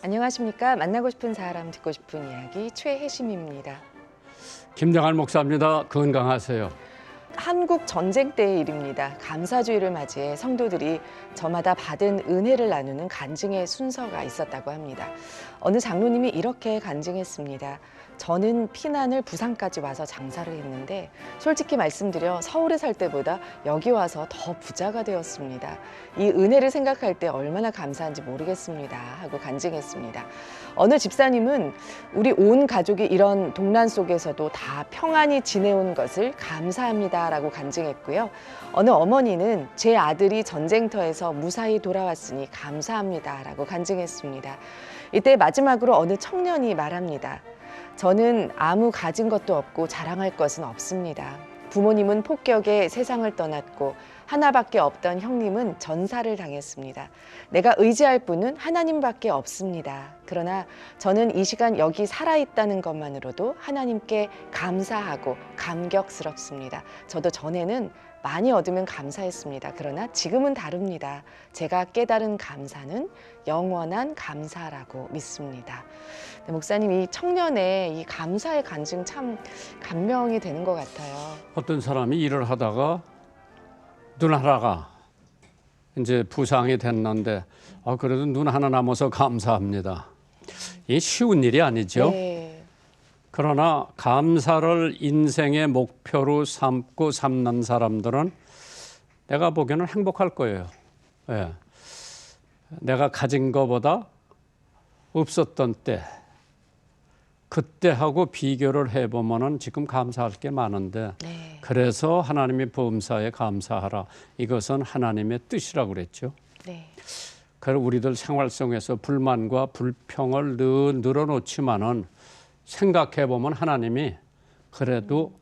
안녕하십니까. 만나고 싶은 사람 듣고 싶은 이야기 최혜심입니다. 김정한 목사입니다. 건강하세요. 한국 전쟁 때의 일입니다. 감사주의를 맞이해 성도들이 저마다 받은 은혜를 나누는 간증의 순서가 있었다고 합니다. 어느 장로님이 이렇게 간증했습니다. 저는 피난을 부산까지 와서 장사를 했는데 솔직히 말씀드려 서울에 살 때보다 여기 와서 더 부자가 되었습니다. 이 은혜를 생각할 때 얼마나 감사한지 모르겠습니다 하고 간증했습니다. 어느 집사님은 우리 온 가족이 이런 동란 속에서도 다 평안히 지내온 것을 감사합니다 라고 간증했고요. 어느 어머니는 제 아들이 전쟁터에서 무사히 돌아왔으니 감사합니다 라고 간증했습니다. 이때 마지막으로 어느 청년이 말합니다. 저는 아무 가진 것도 없고 자랑할 것은 없습니다. 부모님은 폭격에 세상을 떠났고 하나밖에 없던 형님은 전사를 당했습니다. 내가 의지할 분은 하나님밖에 없습니다. 그러나 저는 이 시간 여기 살아있다는 것만으로도 하나님께 감사하고 감격스럽습니다. 저도 전에는 많이 얻으면 감사했습니다. 그러나 지금은 다릅니다. 제가 깨달은 감사는 영원한 감사라고 믿습니다. 네, 목사님, 이 청년의 이 감사의 간증 참 감명이 되는 것 같아요. 어떤 사람이 일을 하다가 눈 하나가 이제 부상이 됐는데 그래도 눈 하나 남아서 감사합니다. 이게 쉬운 일이 아니죠. 네. 그러나 감사를 인생의 목표로 삼는 사람들은 내가 보기에는 행복할 거예요. 예. 내가 가진 것보다 없었던 때 그때하고 비교를 해보면은 지금 감사할 게 많은데 네. 그래서 하나님이 범사에 감사하라. 이것은 하나님의 뜻이라고 그랬죠. 네. 그래서 우리들 생활 속에서 불만과 불평을 늘어놓지만은 생각해 보면 하나님이 그래도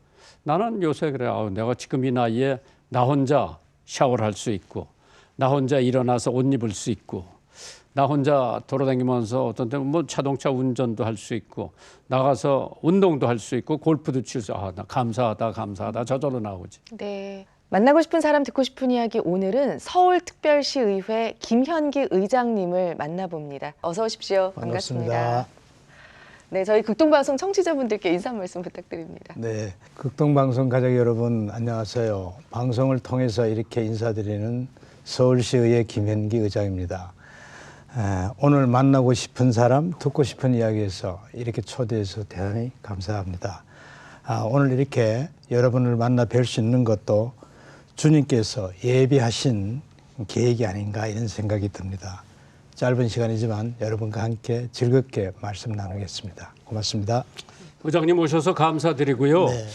나는 요새 그래. 내가 지금 이 나이에 나 혼자 샤워를 할 수 있고 나 혼자 일어나서 옷 입을 수 있고 나 혼자 돌아다니면서 어떤 때는 뭐 자동차 운전도 할 수 있고 나가서 운동도 할 수 있고 골프도 칠 수 나 감사하다 저절로 나오지. 네. 만나고 싶은 사람 듣고 싶은 이야기, 오늘은 서울특별시의회 김현기 의장님을 만나봅니다. 어서 오십시오. 반갑습니다. 네, 저희 극동방송 청취자분들께 인사 말씀 부탁드립니다. 네, 극동방송 가족 여러분 안녕하세요. 방송을 통해서 이렇게 인사드리는 서울시의회 김현기 의장입니다. 오늘 만나고 싶은 사람, 듣고 싶은 이야기에서 이렇게 초대해서 대단히 감사합니다. 오늘 이렇게 여러분을 만나 뵐 수 있는 것도 주님께서 예비하신 계획이 아닌가 이런 생각이 듭니다. 짧은 시간이지만 여러분과 함께 즐겁게 말씀 나누겠습니다. 고맙습니다. 의장님 오셔서 감사드리고요. 네.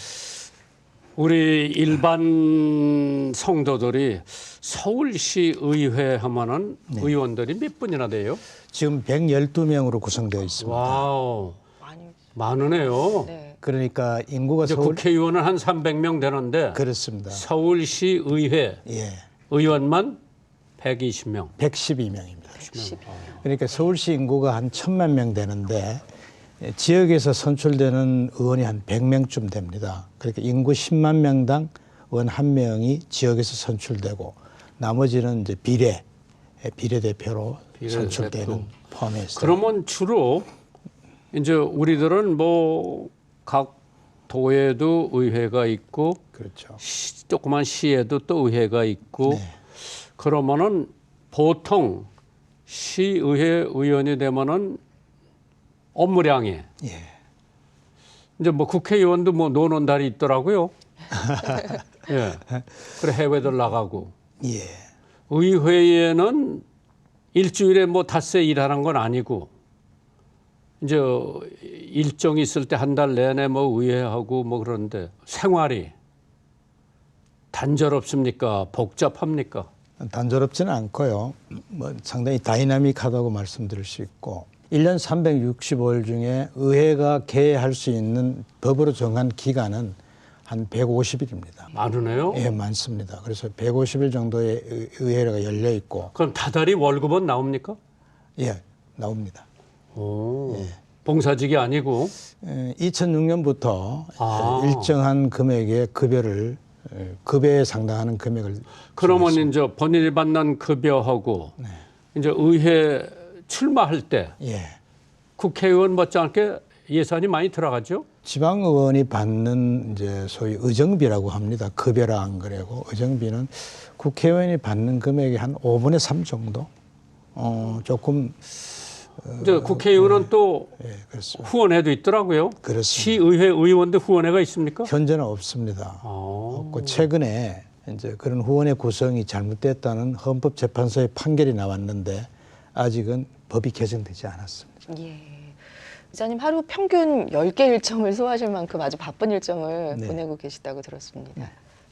우리 일반 성도들이 서울시 의회 하면은 의원들이 몇 분이나 돼요? 지금 112명으로 구성되어 있습니다. 와우, 많이. 많으네요. 네. 그러니까 인구가 이제 국회의원은 한 300명 되는데 그렇습니다. 서울시 의회 예, 의원만 120명. 112명입니다. 110. 그러니까 서울시 인구가 한 1,000만 명 되는데 지역에서 선출되는 의원이 한 100명쯤 됩니다. 그러니까 인구 10만 명당 의원 1명이 지역에서 선출되고 나머지는 이제 비례대표로 선출되는 포함해서. 그러면 주로 이제 우리들은 뭐 각 도에도 의회가 있고 그렇죠. 조그만 시에도 또 의회가 있고 네. 그러면은 보통 시의회 의원이 되면은 업무량이 예. 이제 뭐 국회의원도 뭐 노는 달이 있더라고요. 예. 그래 해외들 나가고 예. 의회에는 일주일에 뭐 닷새 일하는 건 아니고 이제 일정이 있을 때 한 달 내내 뭐 의회하고 뭐 그런데 생활이 단조롭습니까? 복잡합니까? 단조롭지는 않고요. 뭐 상당히 다이나믹하다고 말씀드릴 수 있고 1년 365일 중에 의회가 개회할 수 있는 법으로 정한 기간은 한 150일입니다. 많으네요. 예, 많습니다. 그래서 150일 정도의 의회가 열려 있고 그럼 다달이 월급은 나옵니까? 예, 나옵니다. 오, 봉사직이 아니고 2006년부터 일정한 금액의 급여에 상당하는 금액을 그러면 이제 본인이 받는 급여하고 이제 의회 출마할 때 예. 국회의원 못지않게 예산이 많이 들어가죠? 지방의원이 받는 이제 소위 의정비라고 합니다. 급여라 안 그래고 의정비는 국회의원이 받는 금액의 한 5분의 3 정도. 조금 이제 국회의원은 또 예, 그렇습니다. 후원회도 있더라고요. 그렇습니다. 시의회 의원도 후원회가 있습니까? 현재는 없습니다. 없고 최근에 이제 그런 후원의 구성이 잘못됐다는 헌법재판소의 판결이 나왔는데 아직은 법이 개정되지 않았습니다. 예. 기자님 하루 평균 10개 일정을 소화하실 만큼 아주 바쁜 일정을 네. 보내고 계시다고 들었습니다.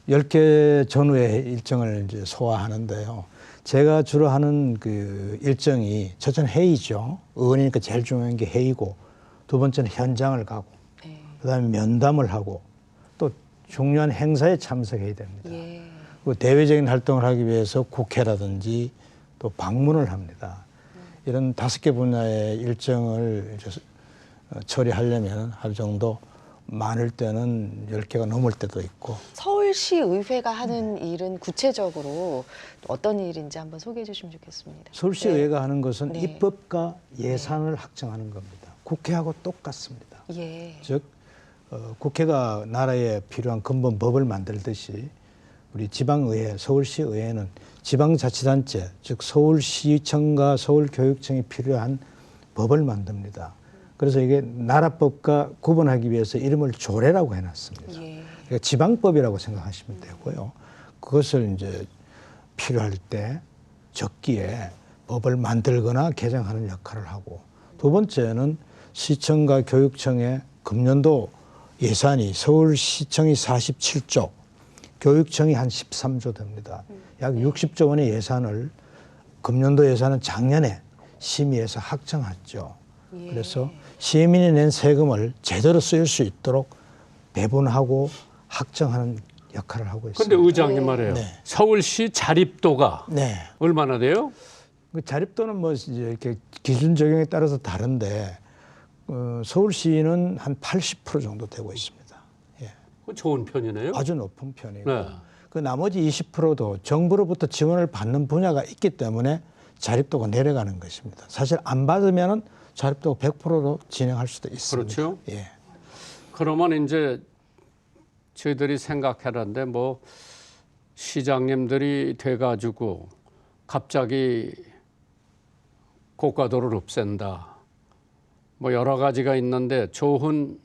10개 전후의 일정을 이제 소화하는데요. 제가 주로 하는 그 일정이 첫째는 회의죠. 의원이니까 제일 중요한 게 회의고, 두 번째는 현장을 가고, 네. 그다음에 면담을 하고, 또 중요한 행사에 참석해야 됩니다. 예. 그리고 대외적인 활동을 하기 위해서 국회라든지 또 방문을 합니다. 이런 5개 분야의 일정을 이제 처리하려면 하루 정도 많을 때는 10개가 넘을 때도 있고. 서울시 의회가 하는 일은 구체적으로 어떤 일인지 한번 소개해 주시면 좋겠습니다. 서울시의회가 하는 것은 네. 입법과 예산을 확정하는 겁니다. 국회하고 똑같습니다. 예. 즉 국회가 나라에 필요한 근본 법을 만들듯이 우리 지방의회, 서울시의회는 지방자치단체, 즉 서울시청과 서울교육청이 필요한 법을 만듭니다. 그래서 이게 나라법과 구분하기 위해서 이름을 조례라고 해놨습니다. 예. 그러니까 지방법이라고 생각하시면 되고요. 그것을 이제 필요할 때 적기에 법을 만들거나 개정하는 역할을 하고, 두 번째는 시청과 교육청의 금년도 예산이 서울시청이 47조, 교육청이 한 13조 됩니다. 약 60조 원의 예산을 금년도 예산은 작년에 심의해서 확정했죠. 예. 그래서 시민이 낸 세금을 제대로 쓰일 수 있도록 배분하고 확정하는 역할을 하고 있습니다. 그런데 의장님 말이에요. 네. 서울시 자립도가 네. 얼마나 돼요? 그 자립도는 뭐 이제 이렇게 기준 적용에 따라서 다른데 서울시는 한 80% 정도 되고 있습니다. 예. 그거 좋은 편이네요. 아주 높은 편이고 네. 그 나머지 20%도 정부로부터 지원을 받는 분야가 있기 때문에 자립도가 내려가는 것입니다. 사실 안 받으면은 자립도가 100%도 진행할 수도 있습니다. 그렇죠. 예. 그러면 이제 저희들이 생각해는데 뭐 시장님들이 돼가지고 갑자기 고가도를 없앤다. 뭐 여러 가지가 있는데 좋은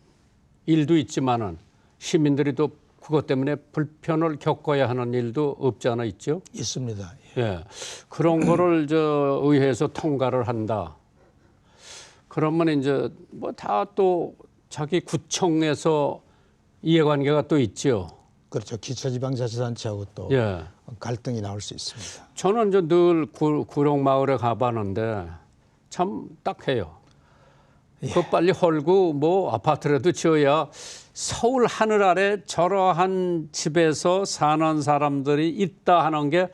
일도 있지만은 시민들이 또 그것 때문에 불편을 겪어야 하는 일도 없지 않아 있죠? 있습니다. 예. 그런 거를 저 의회에서 통과를 한다. 그러면 이제 뭐 다 또 자기 구청에서 이해관계가 또 있죠. 그렇죠. 기초지방자치단체하고 또 예. 갈등이 나올 수 있습니다. 저는 이제 늘 구룡마을에 가봤는데 참 딱해요. 그 빨리 헐고 뭐 아파트라도 지어야 서울 하늘 아래 저러한 집에서 사는 사람들이 있다 하는 게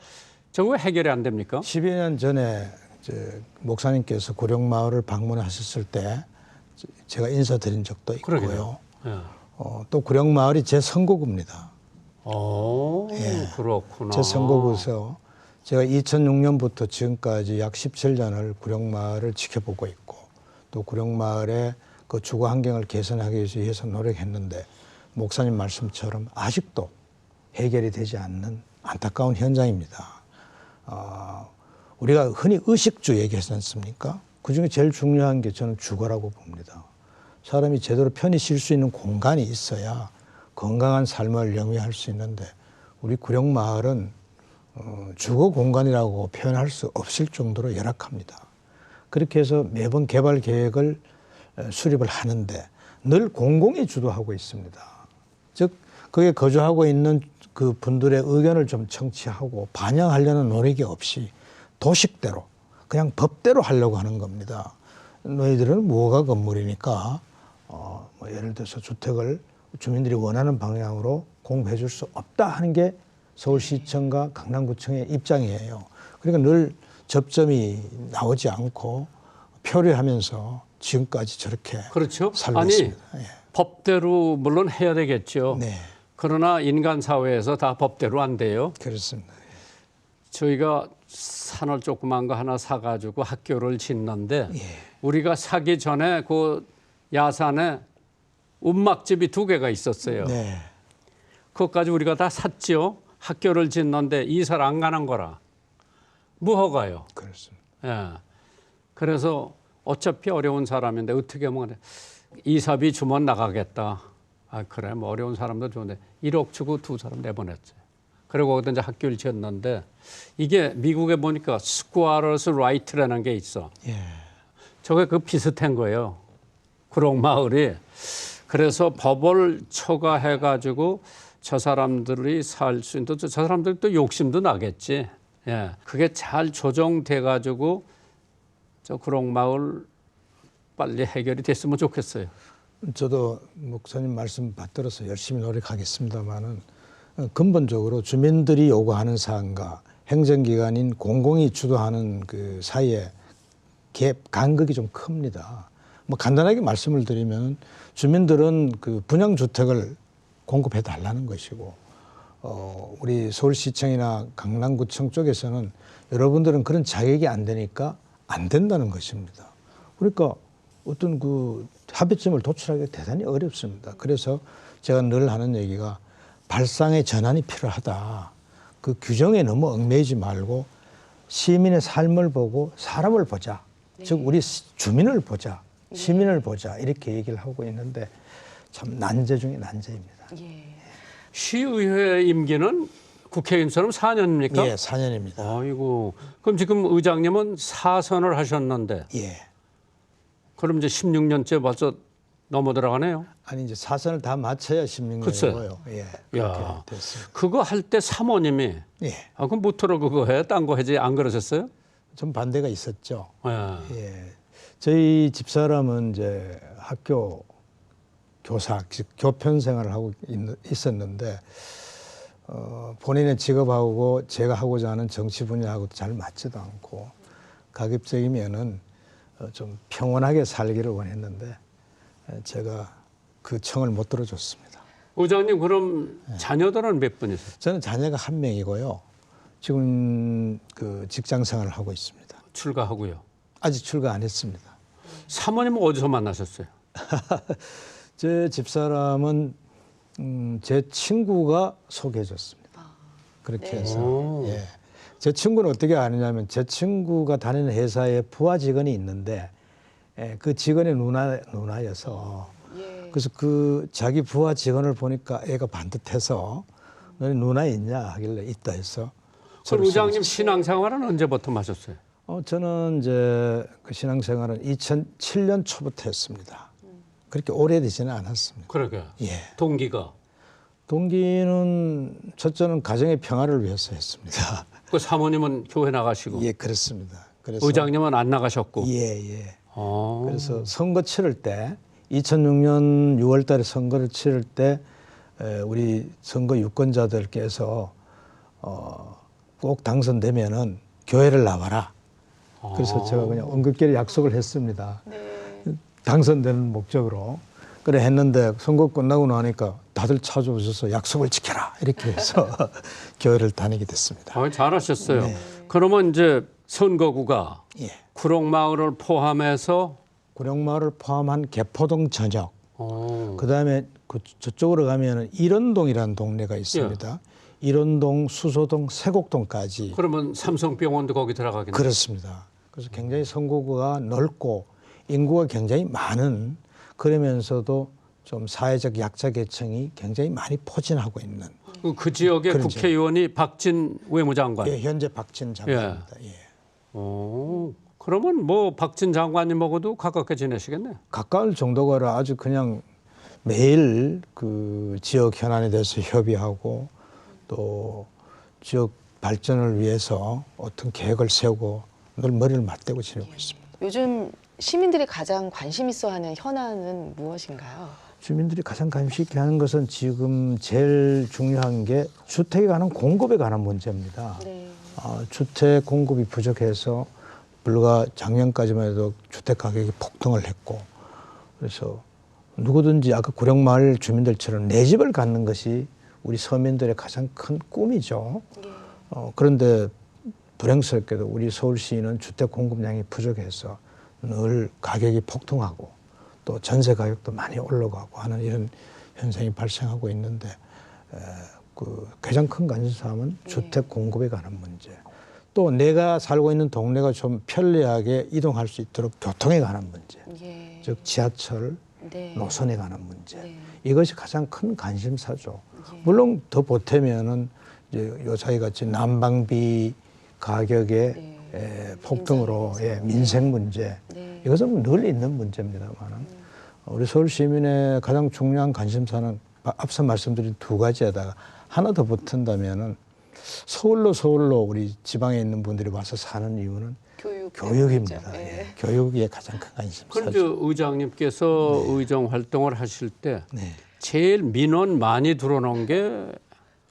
저거 왜 해결이 안 됩니까? 10여 년 전에 이제 목사님께서 구룡마을을 방문하셨을 때 제가 인사드린 적도 있고요. 그러게요. 예. 또 구룡마을이 제 선거구입니다. 그렇구나. 제 선거구에서 제가 2006년부터 지금까지 약 17년을 구룡마을을 지켜보고 있고 또 구룡마을의 그 주거 환경을 개선하기 위해서 노력했는데 목사님 말씀처럼 아직도 해결이 되지 않는 안타까운 현장입니다. 우리가 흔히 의식주 얘기하지 않습니까? 그중에 제일 중요한 게 저는 주거라고 봅니다. 사람이 제대로 편히 쉴 수 있는 공간이 있어야 건강한 삶을 영위할 수 있는데 우리 구룡마을은 주거 공간이라고 표현할 수 없을 정도로 열악합니다. 그렇게 해서 매번 개발 계획을 수립을 하는데 늘 공공이 주도하고 있습니다. 즉 거기에 거주하고 있는 그 분들의 의견을 좀 청취하고 반영하려는 노력이 없이 도식대로 그냥 법대로 하려고 하는 겁니다. 너희들은 뭐가 건물이니까 뭐 예를 들어서 주택을 주민들이 원하는 방향으로 공급해 줄 수 없다 하는 게 서울시청과 강남구청의 입장이에요. 그러니까 늘 접점이 나오지 않고 표류하면서 지금까지 저렇게 그렇죠. 살고 아니 있습니다. 예. 법대로 물론 해야 되겠죠. 네, 그러나 인간 사회에서 다 법대로 안 돼요. 그렇습니다. 저희가 산을 조그만 거 하나 사가지고 학교를 짓는데 예. 우리가 사기 전에 그 야산에 움막집이 2개가 있었어요. 네. 그것까지 우리가 다 샀죠. 학교를 짓는데 이사를 안 가는 거라 무허가요. 그렇습니다. 예. 그래서 어차피 어려운 사람인데 어떻게 하면 이사비 주면 나가겠다. 아 그래 뭐 어려운 사람도 좋은데 1억 주고 2사람 내보냈죠. 그리고 거기다 이제 학교를 지었는데 이게 미국에 보니까 스퀘어스 라이트라는 게 있어. 예. 저게 그 비슷한 거예요. 구롱마을이. 그래서 법을 초과해가지고 저 사람들이 살 수 있는 저 사람들 또 욕심도 나겠지. 예. 그게 잘 조정돼가지고 저 구롱마을 빨리 해결이 됐으면 좋겠어요. 저도 목사님 말씀 받들어서 열심히 노력하겠습니다만은 근본적으로 주민들이 요구하는 사항과 행정기관인 공공이 주도하는 그 사이에 갭 간극이 좀 큽니다. 뭐 간단하게 말씀을 드리면 주민들은 그 분양주택을 공급해 달라는 것이고 우리 서울시청이나 강남구청 쪽에서는 여러분들은 그런 자격이 안 되니까 안 된다는 것입니다. 그러니까 어떤 그 합의점을 도출하기가 대단히 어렵습니다. 그래서 제가 늘 하는 얘기가 발상의 전환이 필요하다. 그 규정에 너무 얽매이지 말고 시민의 삶을 보고 사람을 보자. 네. 즉 우리 주민을 보자. 시민을 보자. 이렇게 얘기를 하고 있는데 참 난제 중에 난제입니다. 예. 시의회 임기는 국회의원처럼 4년입니까? 예, 4년입니다. 아이고. 그럼 지금 의장님은 4선을 하셨는데 예. 그럼 이제 16년째 벌써 넘어 들어가네요. 아니 이제 4선을 다 마쳐야 16년이고요. 예. 그렇게 야. 됐습니다. 그거 할 때 사모님이 예. 아 그럼 못하러 그거 해? 딴 거 해지 안 그러셨어요? 좀 반대가 있었죠. 예. 예. 저희 집사람은 이제 학교 교사, 즉 교편 생활을 하고 있었는데 본인의 직업하고 제가 하고자 하는 정치 분야하고도 잘 맞지도 않고 가급적이면은 좀 평온하게 살기를 원했는데 제가 그 청을 못 들어줬습니다. 의장님 그럼 자녀들은 몇 분이세요? 저는 자녀가 1명이고요. 지금 그 직장 생활을 하고 있습니다. 출가하고요. 아직 출가 안 했습니다. 사모님은 어디서 만나셨어요? 제 집사람은 제 친구가 소개해줬습니다. 그렇게 네. 해서 오. 예. 제 친구는 어떻게 아느냐면 제 친구가 다니는 회사에 부하 직원이 있는데 그 직원의 누나여서 예. 그래서 그 자기 부하 직원을 보니까 애가 반듯해서 너네 누나 있냐 하길래 있다 해서 그럼 의장님 신앙생활은 언제부터 하셨어요? 저는 이제 그 신앙생활은 2007년 초부터 했습니다. 그렇게 오래되지는 않았습니다. 그러게. 예. 동기가. 동기는 첫째는 가정의 평화를 위해서 했습니다. 그 사모님은 교회 나가시고. 예, 그렇습니다. 그래서 의장님은 안 나가셨고. 예, 예. 어. 그래서 선거 치를 때 2006년 6월 달에 선거를 치를 때 우리 선거 유권자들께서 꼭 당선되면은 교회를 나와라. 그래서 제가 그냥 언급결에 약속을 했습니다. 네. 당선되는 목적으로. 그래 했는데 선거 끝나고 나니까 다들 찾아오셔서 약속을 지켜라 이렇게 해서 교회를 다니게 됐습니다. 아, 잘하셨어요. 네. 그러면 이제 선거구가 예. 구롱마을을 포함해서 구룡마을을 포함한 개포동 전역, 어. 그다음에 저쪽으로 가면은 일원동이라는 동네가 있습니다. 일원동, 수소동, 세곡동까지. 그러면 삼성병원도 거기 들어가겠네요. 그렇습니다. 그래서 굉장히 선거구가 넓고 인구가 굉장히 많은, 그러면서도 좀 사회적 약자 계층이 굉장히 많이 포진하고 있는. 그 지역의 그런 국회의원이 박진 외무장관. 예, 현재 박진 장관입니다. 예. 그러면 뭐 박진 장관님하고도 가깝게 지내시겠네. 가까울 정도가 아니라 아주 그냥 매일 그 지역 현안에 대해서 협의하고 또 지역 발전을 위해서 어떤 계획을 세우고 늘 머리를 맞대고 지내고 있습니다. 요즘 시민들이 가장 관심 있어하는 현안은 무엇인가요? 주민들이 가장 관심 있게 하는 것은 지금 제일 중요한 게 주택에 관한 공급에 관한 문제입니다. 네. 주택 공급이 부족해서 불과 작년까지만 해도 주택 가격이 폭등을 했고, 그래서 누구든지 아까 구룡마을 주민들처럼 내 집을 갖는 것이 우리 서민들의 가장 큰 꿈이죠. 그런데 불행스럽게도 우리 서울시는 주택 공급량이 부족해서 늘 가격이 폭등하고 또 전세 가격도 많이 올라가고 하는 이런 현상이 발생하고 있는데 그 가장 큰 관심사항은 주택 공급에 관한 문제. 또 내가 살고 있는 동네가 좀 편리하게 이동할 수 있도록 교통에 관한 문제. 예. 즉 지하철 네. 노선에 관한 문제. 네. 이것이 가장 큰 관심사죠. 예. 물론 더 보태면은 이제 요사이 같이 난방비 가격의 네. 폭등으로 민생 민생 문제. 네. 이것은 늘 있는 문제입니다만은 우리 서울 시민의 가장 중요한 관심사는 앞서 말씀드린 두 가지에다가 하나 더 붙은다면은 서울로 우리 지방에 있는 분들이 와서 사는 이유는 교육입니다. 네. 예. 교육이 가장 큰 관심사죠. 그런데 의장님께서 의정 활동을 하실 때 네. 제일 민원 많이 들어오는 게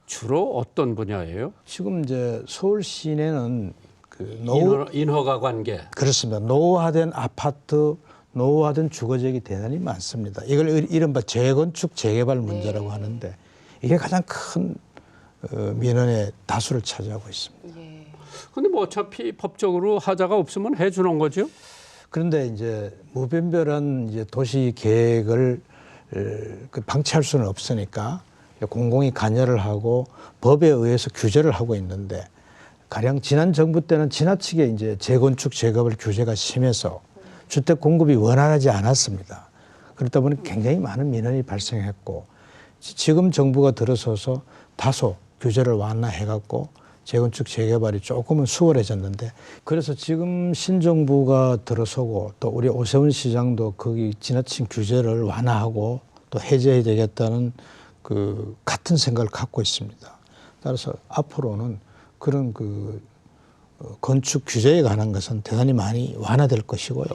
주로 어떤 분야예요? 지금 이제 서울 시내는 그 인허가 관계. 그렇습니다. 노후화된 아파트, 노후화된 주거지역이 대단히 많습니다. 이걸 이른바 재건축 재개발 문제라고 하는데 이게 가장 큰 민원의 다수를 차지하고 있습니다. 예. 근데 뭐 어차피 법적으로 하자가 없으면 해주는 거죠? 그런데 이제 무분별한 이제 도시 계획을 방치할 수는 없으니까 공공이 관여를 하고 법에 의해서 규제를 하고 있는데 가령 지난 정부 때는 지나치게 이제 재건축 재개발 규제가 심해서 주택 공급이 원활하지 않았습니다. 그렇다 보니 굉장히 많은 민원이 발생했고 지금 정부가 들어서서 다소 규제를 완화해갖고 재건축 재개발이 조금은 수월해졌는데 그래서 지금 신정부가 들어서고 또 우리 오세훈 시장도 거기 지나친 규제를 완화하고 또 해제해야 되겠다는 그 같은 생각을 갖고 있습니다. 따라서 앞으로는 그런 그 건축 규제에 관한 것은 대단히 많이 완화될 것이고요.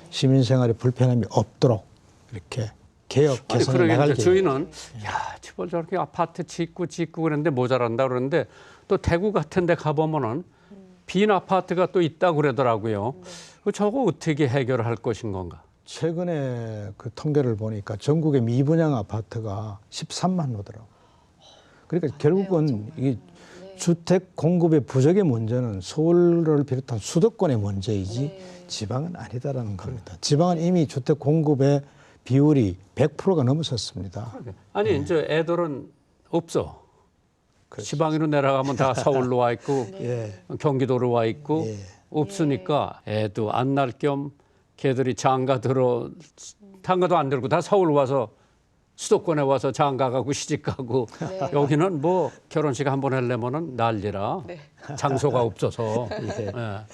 시민 생활에 불편함이 없도록 이렇게 개혁 개선해 나갈 그러니까 저희는 야, 저걸 저렇게 아파트 짓고 그랬는데 모자란다 그러는데 또 대구 같은 데 가보면은 빈 아파트가 또 있다고 그러더라고요. 저거 어떻게 해결할 것인 건가? 최근에 그 통계를 보니까 전국의 미분양 아파트가 13만 호더라고요. 그러니까 결국은 이 주택 공급의 부족의 문제는 서울을 비롯한 수도권의 문제이지 지방은 아니다라는 겁니다. 지방은 이미 주택 공급의 비율이 100%가 넘어섰습니다. 아니 이제 애들은 없어. 지방으로 내려가면 다 서울로 와 있고 경기도로 와 있고 없으니까 애도 안 날 겸 걔들이 장가도 안 들고 다 서울 와서 수도권에 와서 장가 가고 시집 가고 여기는 뭐 결혼식 한번 하려면은 난리라 장소가 없어서 근데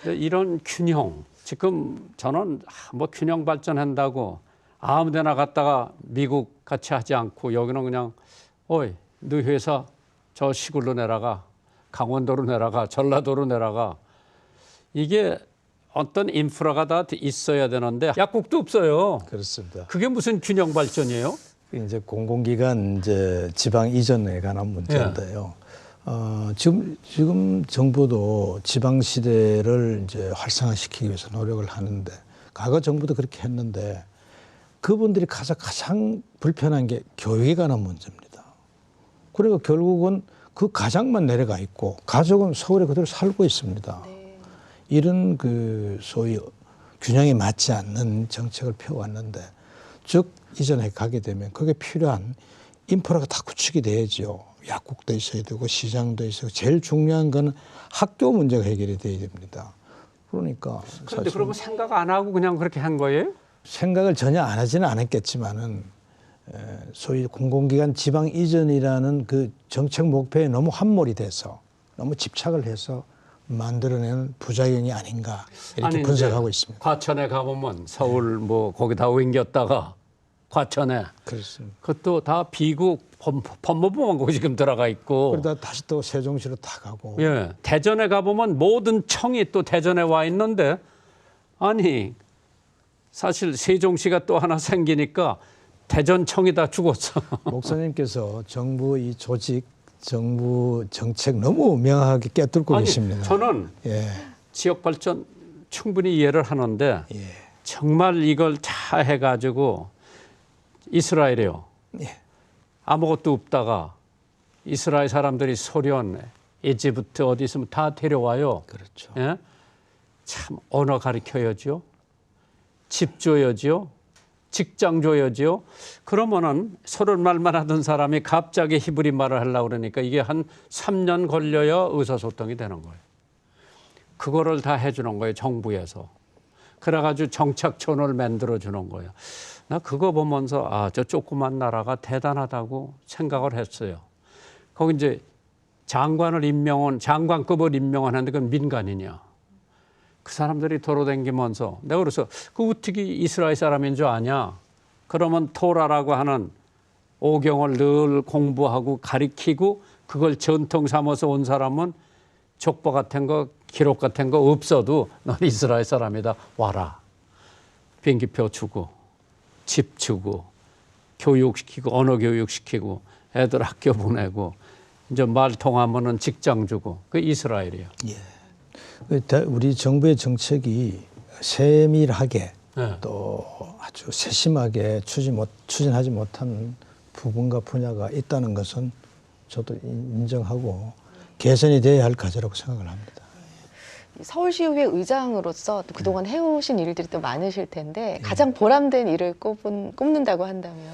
이런 균형 지금 저는 뭐 균형 발전한다고 아무데나 갔다가 미국 같이 하지 않고 여기는 그냥 어이 너 회사 저 시골로 내려가 강원도로 내려가 전라도로 내려가 이게 어떤 인프라가 다 있어야 되는데 약국도 없어요. 그렇습니다. 그게 무슨 균형 발전이에요? 이제 공공기관 이제 지방 이전에 관한 문제인데요. 지금 정부도 지방 시대를 이제 활성화시키기 위해서 노력을 하는데 과거 정부도 그렇게 했는데 그분들이 가장 불편한 게 교육에 관한 문제입니다. 그러니까 결국은 그 가장만 내려가 있고 가족은 서울에 그대로 살고 있습니다. 이런 그 소위 균형에 맞지 않는 정책을 펴왔는데 즉 이전에 가게 되면 그게 필요한 인프라가 다 구축이 돼야죠. 약국도 있어야 되고 시장도 있어야 되고 제일 중요한 건 학교 문제가 해결이 돼야 됩니다. 그러니까 그런데 그러면 생각 안 하고 그냥 그렇게 한 거예요? 생각을 전혀 안 하지는 않았겠지만은 소위 공공기관 지방 이전이라는 그 정책 목표에 너무 함몰이 돼서 너무 집착을 해서 만들어낸 부작용이 아닌가 이렇게 분석하고 있습니다. 과천에 가보면 서울 뭐 거기다 옮겼다가 과천에 그렇습니다. 그것도 다 비국 법무부만 거기 지금 들어가 있고 그러다 다시 또 세종시로 다 가고 예, 대전에 가보면 모든 청이 또 대전에 와 있는데 아니 사실 세종시가 또 하나 생기니까 대전청이 다 죽었어. 목사님께서 정부 이 조직 정부 정책 너무 명확하게 꿰뚫고 계십니다. 저는 지역 발전 충분히 이해를 하는데 정말 이걸 다 해가지고 이스라엘이요. 아무것도 없다가 이스라엘 사람들이 소련, 이집트 어디 있으면 다 데려와요. 그렇죠. 예? 참 언어 가르쳐야죠. 집 줘야죠. 직장 줘야죠. 그러면은 서른 말만 하던 사람이 갑자기 히브리 말을 하려고 그러니까 이게 한 3년 걸려야 의사소통이 되는 거예요. 그거를 다 해주는 거예요, 정부에서. 그래가지고 정착촌을 만들어 주는 거예요. 나 그거 보면서 아, 저 조그만 나라가 대단하다고 생각을 했어요. 거기 이제 장관급을 임명하는데 그건 민간이냐. 그 사람들이 돌아다니면서 내가 그래서 그 어떻게 이스라엘 사람인 줄 아냐. 그러면 토라라고 하는 오경을 늘 공부하고 가리키고 그걸 전통 삼아서 온 사람은 족보 같은 거 기록 같은 거 없어도 넌 이스라엘 사람이다. 와라. 비행기표 주고 집 주고 교육시키고 언어 교육시키고 애들 학교 보내고 이제 말 통하면은 직장 주고 그 이스라엘이에요. 예. 우리 정부의 정책이 세밀하게 네. 또 아주 세심하게 추진하지 못한 부분과 분야가 있다는 것은 저도 인정하고 개선이 돼야 할 과제라고 생각을 합니다. 서울시의회 의장으로서 또 그동안 해오신 일들이 또 많으실 텐데 가장 보람된 일을 꼽는다고 한다면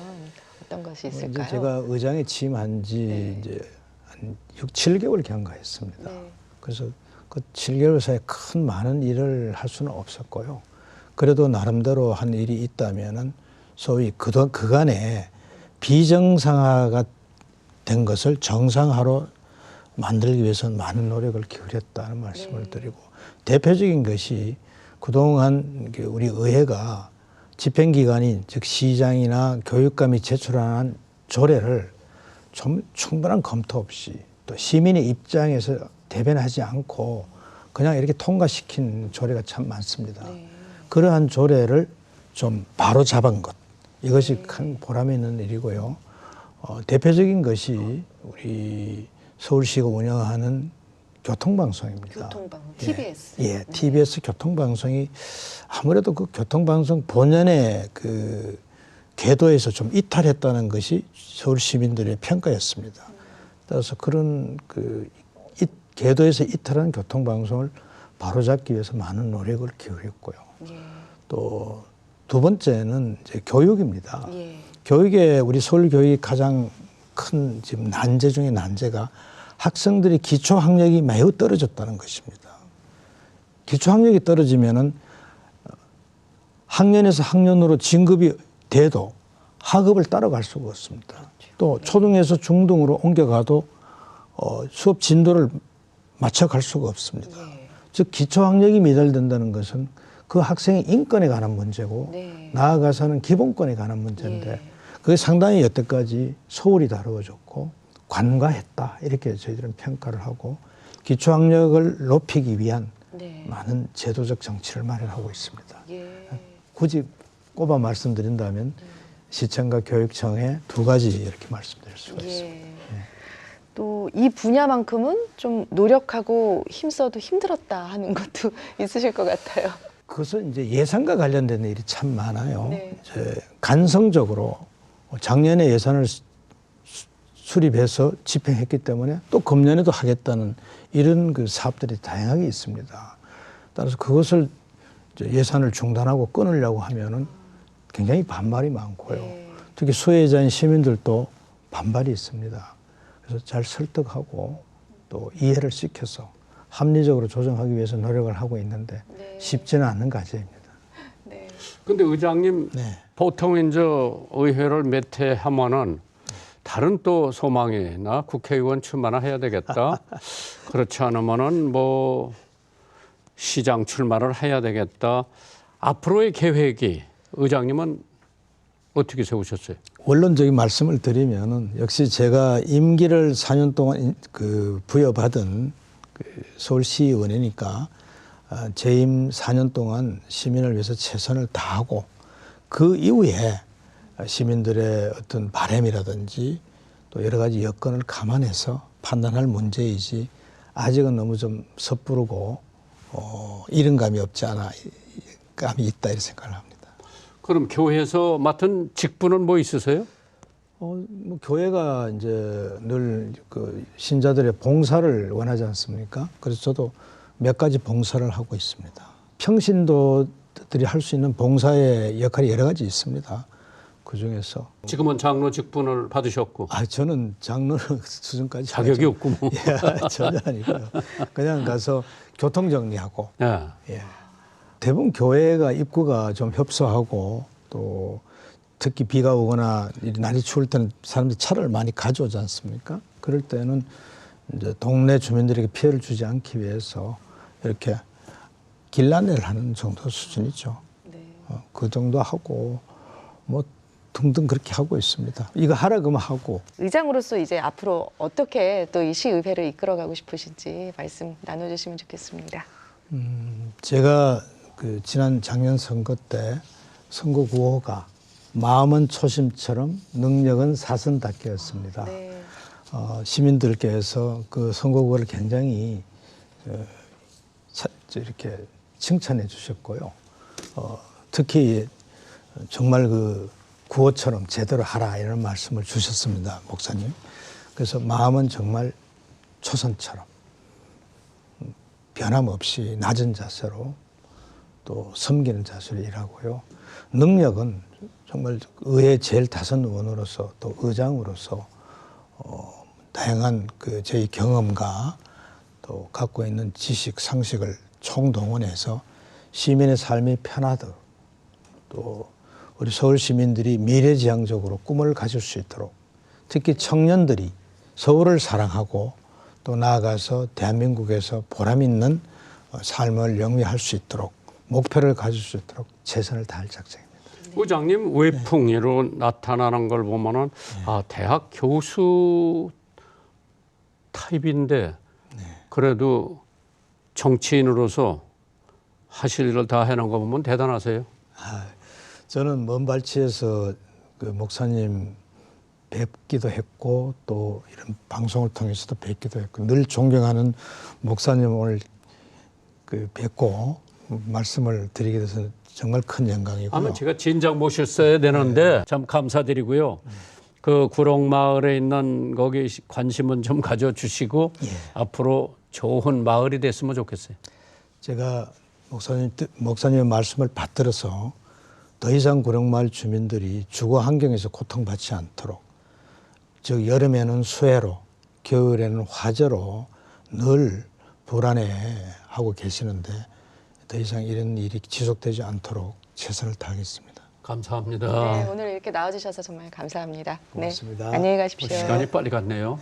어떤 것이 있을까요? 이제 제가 의장에 취임한 지 네. 이제 한 6, 7개월 경과했습니다. 네. 그래서 그 7개월 사이에 큰 많은 일을 할 수는 없었고요. 그래도 나름대로 한 일이 있다면은 소위 그간에 비정상화가 된 것을 정상화로 만들기 위해서는 많은 노력을 기울였다는 말씀을 드리고 대표적인 것이 그동안 우리 의회가 집행기관인 즉 시장이나 교육감이 제출한 조례를 좀 충분한 검토 없이 또 시민의 입장에서 대변하지 않고 그냥 이렇게 통과시킨 조례가 참 많습니다. 네. 그러한 조례를 좀 바로 잡은 것 이것이 큰 보람이 있는 일이고요. 대표적인 것이 우리 서울시가 운영하는 교통방송입니다. 교통방송, TBS. 예, TBS 교통방송이 아무래도 그 교통방송 본연의 그 궤도에서 좀 이탈했다는 것이 서울 시민들의 평가였습니다. 따라서 그런 그 궤도에서 이탈한 교통방송을 바로잡기 위해서 많은 노력을 기울였고요. 예. 또 두 번째는 이제 교육입니다. 예. 교육에 우리 서울 교육이 가장 큰 지금 난제 중에 난제가 학생들이 기초 학력이 매우 떨어졌다는 것입니다. 기초 학력이 떨어지면은 학년에서 학년으로 진급이 돼도 학업을 따라갈 수가 없습니다. 또 초등에서 중등으로 옮겨가도 수업 진도를 맞춰갈 수가 없습니다. 예. 즉 기초 학력이 미달된다는 것은 그 학생의 인권에 관한 문제고 네. 나아가서는 기본권에 관한 문제인데 예. 그게 상당히 여태까지 소홀히 다루어졌고 관과했다 이렇게 저희들은 평가를 하고 기초 학력을 높이기 위한 네. 많은 제도적 정치를 마련하고 있습니다. 예. 굳이 꼽아 말씀드린다면 시청과 교육청에 두 가지 이렇게 말씀드릴 수가 있습니다. 예. 또 이 분야만큼은 좀 노력하고 힘써도 힘들었다 하는 것도 있으실 것 같아요. 그것은 이제 예산과 관련된 일이 참 많아요. 네. 이제 간성적으로 작년에 예산을 수립해서 집행했기 때문에 또 금년에도 하겠다는 이런 그 사업들이 다양하게 있습니다. 따라서 그것을 이제 예산을 중단하고 끊으려고 하면은 굉장히 반발이 많고요. 네. 특히 수혜자인 시민들도 반발이 있습니다. 그래서 잘 설득하고 또 이해를 시켜서 합리적으로 조정하기 위해서 노력을 하고 있는데 네. 쉽지는 않은 과제입니다. 네. 근데 의장님 네. 보통 이제 의회를 몇 해 하면은 다른 또 소망이 나 국회의원 출마나 해야 되겠다. 그렇지 않으면은 뭐 시장 출마를 해야 되겠다. 앞으로의 계획이 의장님은 어떻게 세우셨어요? 원론적인 말씀을 드리면은 역시 제가 임기를 4년 동안 부여받은 서울시의원이니까 재임 4년 동안 시민을 위해서 최선을 다하고 그 이후에 시민들의 어떤 바람이라든지 또 여러 가지 여건을 감안해서 판단할 문제이지 아직은 너무 좀 섣부르고 이른 감이 없지 않아 감이 있다 이렇게 생각을 합니다. 그럼 교회에서 맡은 직분은 뭐 있으세요? 뭐 교회가 이제 늘 그 신자들의 봉사를 원하지 않습니까? 그래서 저도 몇 가지 봉사를 하고 있습니다. 평신도들이 할 수 있는 봉사의 역할이 여러 가지 있습니다. 그 중에서 지금은 장로 직분을 받으셨고 저는 장로 수준까지 자격이 없고 뭐. 예, 전혀 아니고요. 그냥 가서 교통 정리하고 예. 예. 대부분 교회가 입구가 좀 협소하고 또 특히 비가 오거나 날이 추울 때는 사람들이 차를 많이 가져오지 않습니까? 그럴 때는 이제 동네 주민들에게 피해를 주지 않기 위해서 이렇게 길안내를 하는 정도 수준이죠. 네. 그 정도 하고 뭐 등등 그렇게 하고 있습니다. 이거 하라 그러면 하고. 의장으로서 이제 앞으로 어떻게 또 이 시의회를 이끌어가고 싶으신지 말씀 나눠주시면 좋겠습니다. 제가 그 지난 작년 선거 때 선거 구호가 마음은 초심처럼 능력은 사선닦기였습니다. 네. 시민들께서 그 선거 구호를 굉장히 이렇게 칭찬해 주셨고요. 특히 정말 그 구호처럼 제대로 하라 이런 말씀을 주셨습니다, 목사님. 그래서 마음은 정말 초선처럼 변함없이 낮은 자세로 또 섬기는 자세로 일하고요. 능력은 정말 의회 제일 다선 의원으로서 또 의장으로서 다양한 그 저희 경험과 또 갖고 있는 지식, 상식을 총동원해서 시민의 삶이 편하도록 또 우리 서울 시민들이 미래지향적으로 꿈을 가질 수 있도록 특히 청년들이 서울을 사랑하고 또 나아가서 대한민국에서 보람 있는 삶을 영위할 수 있도록 목표를 가질 수 있도록 최선을 다할 작정입니다. 의장님 외풍으로 나타나는 걸 보면은 대학 교수 타입인데 그래도 정치인으로서 하실 일을 다 해놓은 거 보면 대단하세요. 저는 먼 발치에서 그 목사님 뵙기도 했고 또 이런 방송을 통해서도 뵙기도 했고 늘 존경하는 목사님 오늘 그 뵙고 말씀을 드리게 돼서 정말 큰 영광이고요. 아마 제가 진작 모셨어야 되는데 참 감사드리고요. 그 구롱마을에 있는 거기 관심은 좀 가져주시고 앞으로 좋은 마을이 됐으면 좋겠어요. 제가 목사님의 말씀을 받들어서 더 이상 구룡마을 주민들이 주거 환경에서 고통받지 않도록 즉 여름에는 수해로 겨울에는 화재로 늘 불안해하고 계시는데 더 이상 이런 일이 지속되지 않도록 최선을 다하겠습니다. 감사합니다. 네, 오늘 이렇게 나와주셔서 정말 감사합니다. 고맙습니다. 네, 안녕히 가십시오. 시간이 빨리 갔네요.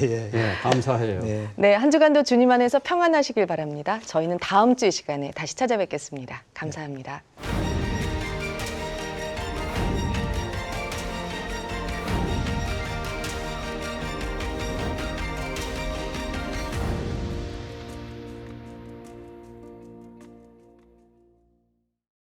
예. 네, 감사해요. 네. 네, 한 주간도 주님 안에서 평안하시길 바랍니다. 저희는 다음 주 이 시간에 다시 찾아뵙겠습니다. 감사합니다.